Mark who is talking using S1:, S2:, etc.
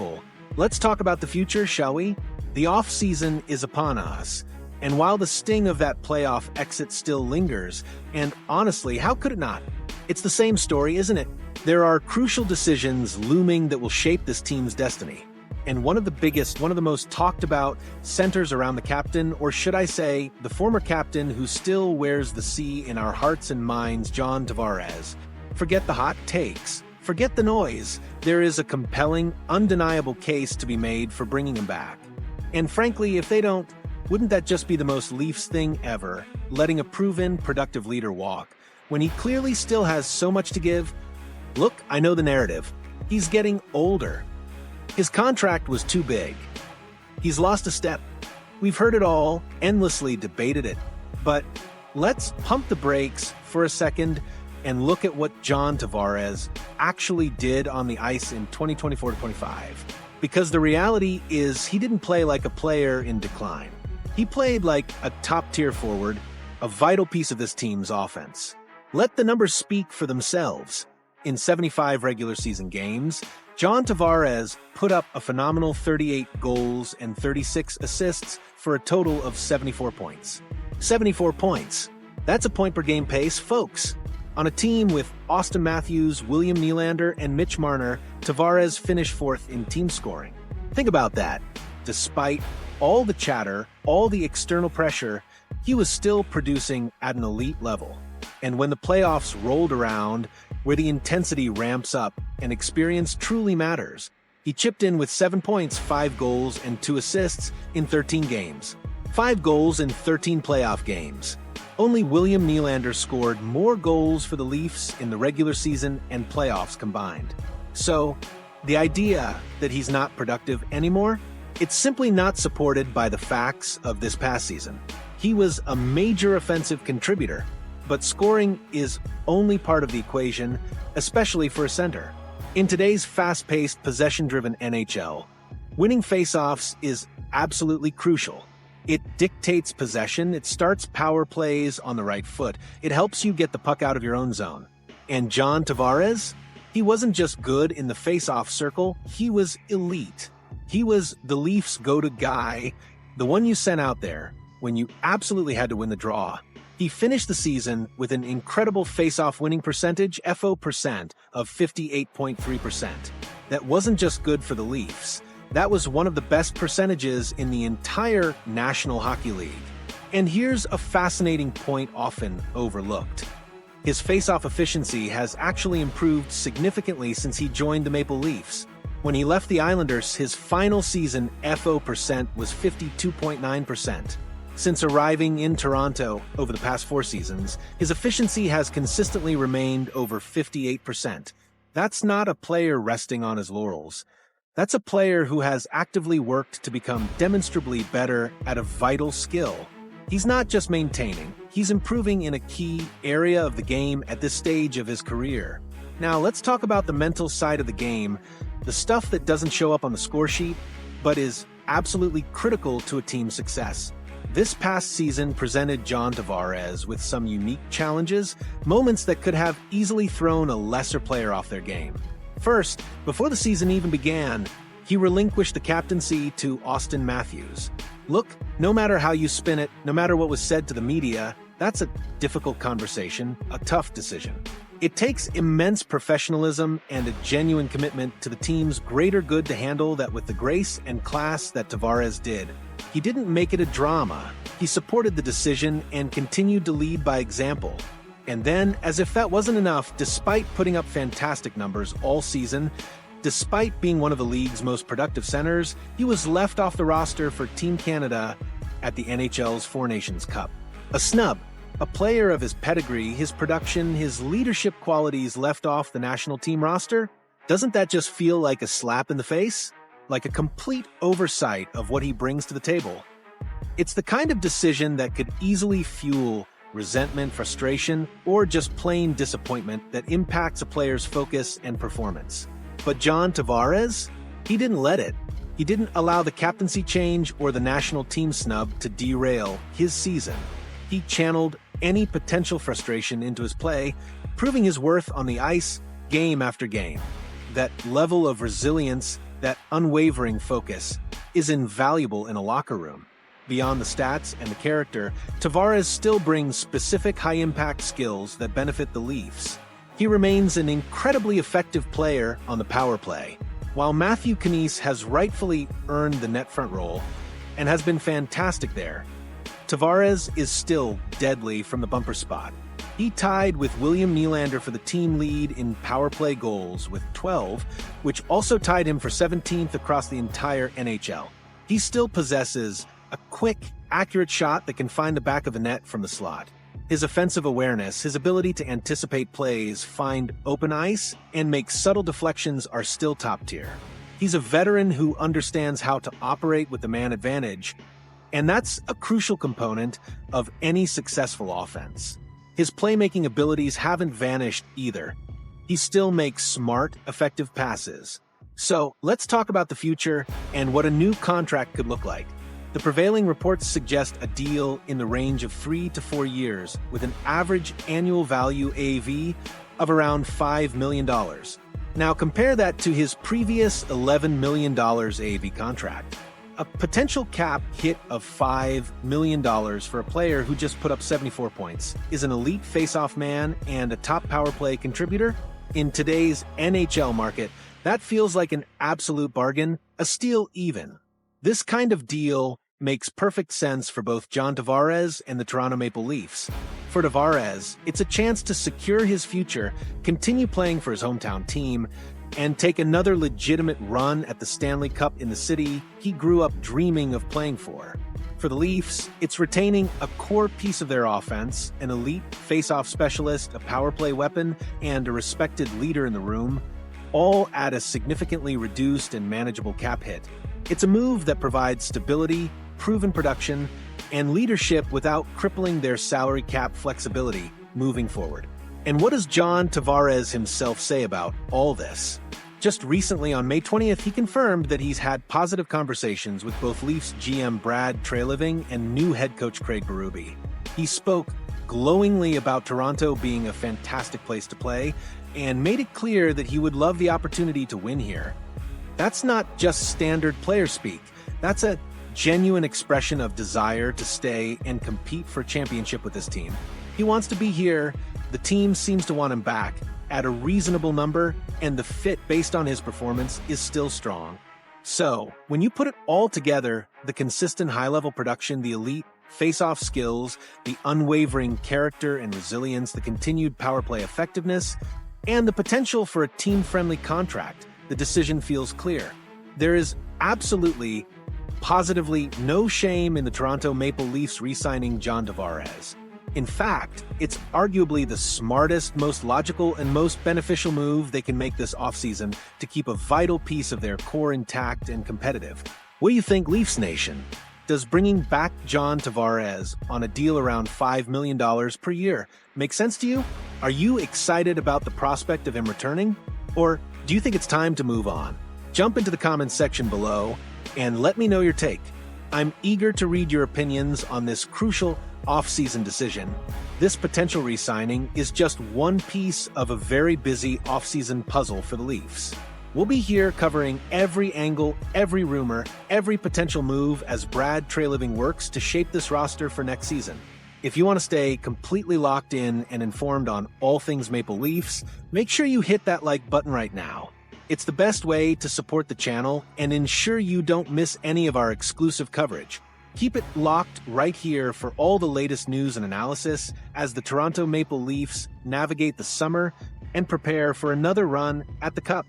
S1: hopeful. Let's talk about the future, shall we? The off-season is upon us, and while the sting of that playoff exit still lingers, and honestly, how could it not? It's the same story, isn't it? There are crucial decisions looming that will shape this team's destiny. And one of the most talked about, centers around the captain, or should I say, the former captain who still wears the C in our hearts and minds, John Tavares. Forget the hot takes. Forget the noise. There is a compelling, undeniable case to be made for bringing him back. And frankly, if they don't, wouldn't that just be the most Leafs thing ever, letting a proven, productive leader walk, when he clearly still has so much to give? Look, I know the narrative. He's getting older. His contract was too big. He's lost a step. We've heard it all, endlessly debated it. But let's pump the brakes for a second and look at what John Tavares actually did on the ice in 2024-25. Because the reality is he didn't play like a player in decline. He played like a top-tier forward, a vital piece of this team's offense. Let the numbers speak for themselves. In 75 regular season games, John Tavares put up a phenomenal 38 goals and 36 assists for a total of 74 points. 74 points. That's a point-per-game pace, folks. On a team with Austin Matthews, William Nylander, and Mitch Marner, Tavares finished fourth in team scoring. Think about that. Despite all the chatter, all the external pressure, he was still producing at an elite level. And when the playoffs rolled around, where the intensity ramps up and experience truly matters, he chipped in with 7 points, 5 goals, and 2 assists in 13 games. 5 goals in 13 playoff games. Only William Nylander scored more goals for the Leafs in the regular season and playoffs combined. So, the idea that he's not productive anymore, it's simply not supported by the facts of this past season. He was a major offensive contributor, but scoring is only part of the equation, especially for a center. In today's fast-paced, possession-driven NHL, winning faceoffs is absolutely crucial. It dictates possession, it starts power plays on the right foot, it helps you get the puck out of your own zone. And John Tavares? He wasn't just good in the faceoff circle, he was elite. He was the Leafs' go-to guy, the one you sent out there when you absolutely had to win the draw. He finished the season with an incredible face-off winning percentage, FO percent, of 58.3%. That wasn't just good for the Leafs. That was one of the best percentages in the entire National Hockey League. And here's a fascinating point often overlooked. His face-off efficiency has actually improved significantly since he joined the Maple Leafs. When he left the Islanders, his final season FO percent was 52.9%. Since arriving in Toronto over the past 4 seasons, his efficiency has consistently remained over 58%. That's not a player resting on his laurels. That's a player who has actively worked to become demonstrably better at a vital skill. He's not just maintaining, he's improving in a key area of the game at this stage of his career. Now, let's talk about the mental side of the game, the stuff that doesn't show up on the score sheet, but is absolutely critical to a team's success. This past season presented John Tavares with some unique challenges, moments that could have easily thrown a lesser player off their game. First, before the season even began, he relinquished the captaincy to Austin Matthews. Look, no matter how you spin it, no matter what was said to the media, that's a difficult conversation, a tough decision. It takes immense professionalism and a genuine commitment to the team's greater good to handle that with the grace and class that Tavares did. He didn't make it a drama. He supported the decision and continued to lead by example. And then, as if that wasn't enough, despite putting up fantastic numbers all season, despite being one of the league's most productive centers, he was left off the roster for Team Canada at the NHL's Four Nations Cup. A snub. A player of his pedigree, his production, his leadership qualities left off the national team roster? Doesn't that just feel like a slap in the face? Like a complete oversight of what he brings to the table? It's the kind of decision that could easily fuel resentment, frustration, or just plain disappointment that impacts a player's focus and performance. But John Tavares? He didn't let it. He didn't allow the captaincy change or the national team snub to derail his season. He channeled any potential frustration into his play, proving his worth on the ice game after game. That level of resilience that unwavering focus, is invaluable in a locker room. Beyond the stats and the character, Tavares still brings specific high-impact skills that benefit the Leafs. He remains an incredibly effective player on the power play. While Matthew Knies has rightfully earned the net front role and has been fantastic there, Tavares is still deadly from the bumper spot. He tied with William Nylander for the team lead in power play goals with 12, which also tied him for 17th across the entire NHL. He still possesses a quick, accurate shot that can find the back of the net from the slot. His offensive awareness, his ability to anticipate plays, find open ice, and make subtle deflections are still top tier. He's a veteran who understands how to operate with the man advantage, and that's a crucial component of any successful offense. His playmaking abilities haven't vanished either. He still makes smart, effective passes. So, let's talk about the future and what a new contract could look like. The prevailing reports suggest a deal in the range of 3 to 4 years with an average annual value AAV of around $5 million. Now compare that to his previous $11 million AAV contract. A potential cap hit of $5 million for a player who just put up 74 points, is an elite face-off man, and a top power play contributor? In today's NHL market, that feels like an absolute bargain, a steal even. This kind of deal makes perfect sense for both John Tavares and the Toronto Maple Leafs. For Tavares, it's a chance to secure his future, continue playing for his hometown team, and take another legitimate run at the Stanley Cup in the city he grew up dreaming of playing for. For the Leafs, it's retaining a core piece of their offense, an elite face-off specialist, a power play weapon, and a respected leader in the room, all at a significantly reduced and manageable cap hit. It's a move that provides stability, proven production, and leadership without crippling their salary cap flexibility moving forward. And what does John Tavares himself say about all this? Just recently, on May 20th, he confirmed that he's had positive conversations with both Leafs GM Brad Treliving and new head coach Craig Berube. He spoke glowingly about Toronto being a fantastic place to play and made it clear that he would love the opportunity to win here. That's not just standard player speak. That's a genuine expression of desire to stay and compete for a championship with this team. He wants to be here, the team seems to want him back at a reasonable number, and the fit based on his performance is still strong. So, when you put it all together, the consistent high-level production, the elite face-off skills, the unwavering character and resilience, the continued power play effectiveness, and the potential for a team-friendly contract, the decision feels clear. There is absolutely, positively no shame in the Toronto Maple Leafs re-signing John Tavares. In fact, it's arguably the smartest, most logical, and most beneficial move they can make this offseason to keep a vital piece of their core intact and competitive. What do you think, Leafs Nation? Does bringing back John Tavares on a deal around $5 million per year make sense to you? Are you excited about the prospect of him returning? Or do you think it's time to move on? Jump into the comments section below and let me know your take. I'm eager to read your opinions on this crucial off-season decision. This potential re-signing is just one piece of a very busy off-season puzzle for the Leafs. We'll be here covering every angle, every rumor, every potential move as Brad Treliving works to shape this roster for next season. If you want to stay completely locked in and informed on all things Maple Leafs, make sure you hit that like button right now. It's the best way to support the channel and ensure you don't miss any of our exclusive coverage. Keep it locked right here for all the latest news and analysis as the Toronto Maple Leafs navigate the summer and prepare for another run at the Cup.